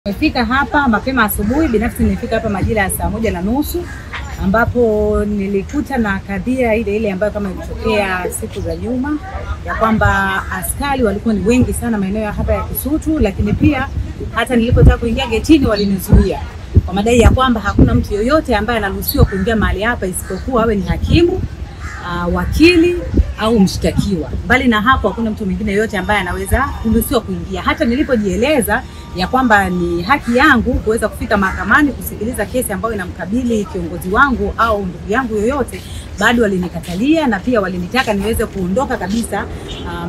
Nimefika hapa mapema asubuhi. Binafsi nilifika hapa majira ya saa 1:30 ambapo nilikuta na kadhia ile ambayo kama ilitokea siku za nyuma ya kwamba askari walikuwa ni wengi sana maeneo hapa ya Kisutu, lakini pia hata nilipotaka kuingia getini walinizuia kwa madai ya kwamba hakuna mtu yoyote ambaye anaruhusiwa kuingia mahali hapa isipokuwa awe ni hakimu, wakili au mshtakiwa. Mbali na hapo hakuna mtu mwingine yoyote ambaye anaweza kuruhusiwa kuingia. Hata nilipojieleza ya kwamba ni haki yangu kuweza kufika mahakamani kusikiliza kesi ambayo inamkabili kiongozi wangu au ndugu yangu yoyote, bado walinikatalia na pia walinitaka niweze kuondoka kabisa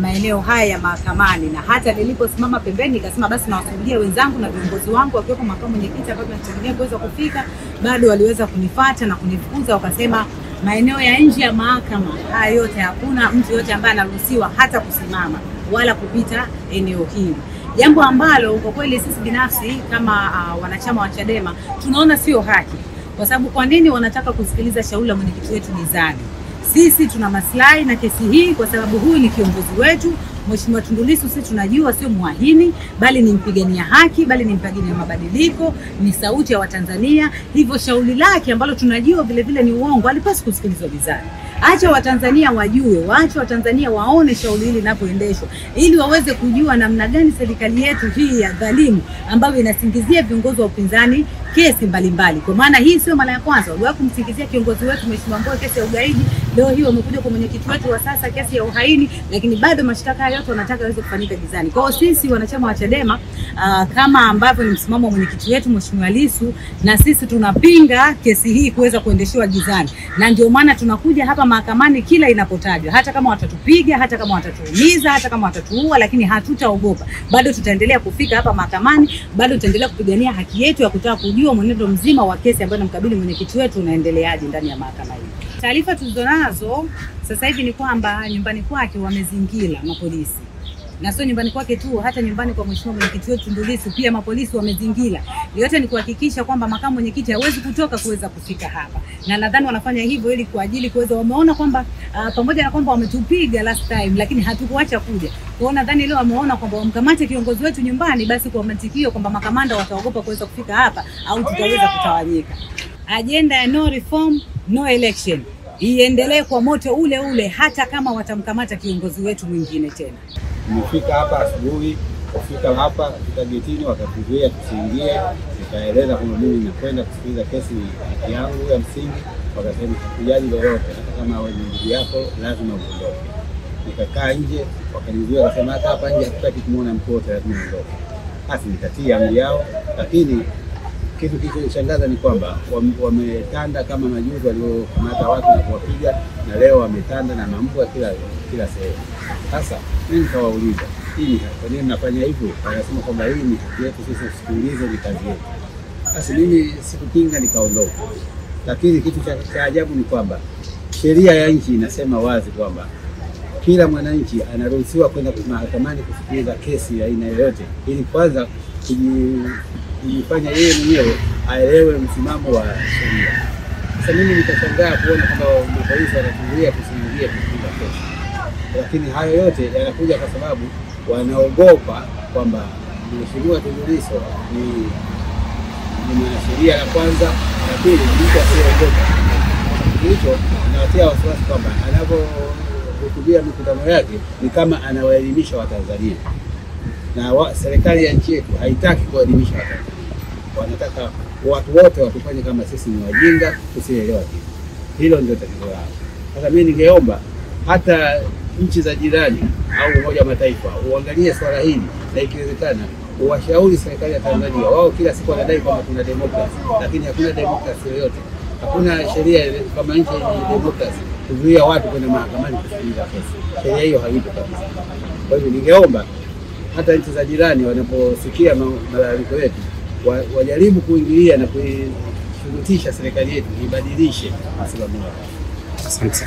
maeneo haya ya mahakamani. Na hata niliposimama pembeni nikasema basi nawasubiria wenzangu na viongozi wangu wakiwepo makamu mwenyekiti ambao tunategemea kuweza kufika, bado waliweza kunifuata na kunifukuza, wakasema maeneo ya nje ya mahakama haya yote hakuna mtu yote ambaye anaruhusiwa hata kusimama wala kupita eneo hili. Jambo ambalo kwa kweli sisi binafsi kama wanachama wa Chadema tunaona sio haki. Kwa sababu kwa nini wanataka kusikiliza shauri la mwenyekiti wetu mezani? Sisi tuna maslahi na kesi hii kwa sababu huyu ni kiongozi wetu. Mheshimiwa Tundu Lissu sisi tunajua sio muahini, bali ni mpigania haki, bali ni mpigania mabadiliko, ni sauti ya Watanzania. Hivyo shauri lake ambalo tunajua vile vile ni uongo alipaswa kusikilizwa mezani. Acha Watanzania wajue, waache Watanzania waone shauri hili linapoendeshwa ili waweze kujua namna gani serikali yetu hii ya dhalimu ambayo inasingizia viongozi wa upinzani kesi mbalimbali. Kwa maana hii sio mara ya kwanza. Waliwahi kumsingizia kiongozi wetu Mheshimiwa Mbowe kesi ya ugaidi, leo hii wamekuja kwa mwenyekiti wetu wa sasa kesi ya uhaini, lakini bado mashtaka yote wanataka yaweze kufanyika gizani. Kwa hiyo sisi wanachama wa Chadema kama ambavyo ni msimamo wa mwenyekiti wetu Mheshimiwa Lissu, na sisi tunapinga kesi hii kuweza kuendeshwa gizani. Na ndio maana tunakuja hapa mahakamani kila inapotajwa, hata kama watatupiga, hata kama watatuumiza, hata kama watatuua, lakini hatutaogopa. Bado tutaendelea kufika hapa mahakamani, bado tutaendelea kupigania haki yetu ya kutaka kujua mwenendo mzima wa kesi ambayo inamkabili mwenyekiti wetu unaendeleaje ndani ya mahakama hii. Taarifa tulizonazo sasa hivi ni kwamba nyumbani kwake wamezingira mapolisi. Na sio nyumbani kwake tu, hata nyumbani kwa Mheshimiwa mwenyekiti wetu Tundu Lissu pia mapolisi wamezingira. Yote ni kuhakikisha kwamba makamu mwenyekiti hawezi kutoka kuweza kufika hapa. Na nadhani wanafanya hivyo ili kwa ajili kuweza, wameona kwamba pamoja na kwamba wametupiga last time lakini hatukuacha kuja. Kwa hiyo nadhani leo wameona kwamba wamkamate kiongozi wetu nyumbani, basi kwa mantikio kwamba makamanda wataogopa kuweza kufika hapa au tutaweza kutawanyika. Ajenda ya no reform no election iendelee kwa moto ule ule hata kama watamkamata kiongozi wetu mwingine tena. Nimefika hapa asubuhi, kufika hapa katika getini wakatuzuia tusiingie, nikaeleza kwamba mimi ninakwenda kusikiliza kesi haki yangu ya msingi, wakasema hakujali lolote, hata kama wewe ni ndugu yako lazima uondoke. Nikakaa nje, wakanizuia wakasema hata hapa nje hatutaki kumuona mtu wote, lazima uondoke. Basi nikatii amri yao, lakini kitu kilichonishangaza ni kwamba wametanda kama majuzi waliokamata watu na kuwapiga, na leo wametanda na mambwa kila sehemu. Sasa mimi nikawauliza, hii kwa nini mnafanya hivyo? Wanasema kwamba hii ni haki yetu sisi kusikiliza, ni kazi yetu. Basi mimi sikupinga, nikaondoka. Lakini kitu cha ajabu ni kwamba sheria ya nchi inasema wazi kwamba kila mwananchi anaruhusiwa kwenda mahakamani kusikiliza kesi ya aina yoyote, ili kwanza kujifanya yeye mwenyewe aelewe msimamo wa sheria. Sasa mimi nikashangaa kuona kwamba mapolisi wanatuzuia tusiingie kusikiliza kesi. Lakini hayo yote yanakuja kwa sababu wanaogopa kwamba Mheshimiwa Tundu Lissu ni mwanasheria la kwanza, na pili mtu asiyeogopa. Hicho inawatia wasiwasi kwamba anapohutubia mikutano yake ni kama anawaelimisha Watanzania. Na serikali ya nchi yetu haitaki kuelimisha Watanzania. Wanataka watu wote watufanye kama sisi ni wajinga, tusielewa kitu. Hilo ndio tatizo lao. Sasa mimi ningeomba hata nchi za jirani au Umoja wa Mataifa uangalie swala hili, na ikiwezekana uwashauri serikali ya Tanzania. Wao kila siku wanadai kwamba kuna demokrasi, lakini hakuna demokrasi yoyote. Hakuna sheria kama nchi yenye demokrasi kuzuia watu kwenda mahakamani kusikiliza kesi. Sheria hiyo haipo kabisa. Kwa hivyo ningeomba hata nchi za jirani wanaposikia malalamiko yetu wajaribu kuingilia na kuishurutisha serikali yetu ibadilishe msimamo wao. Asante.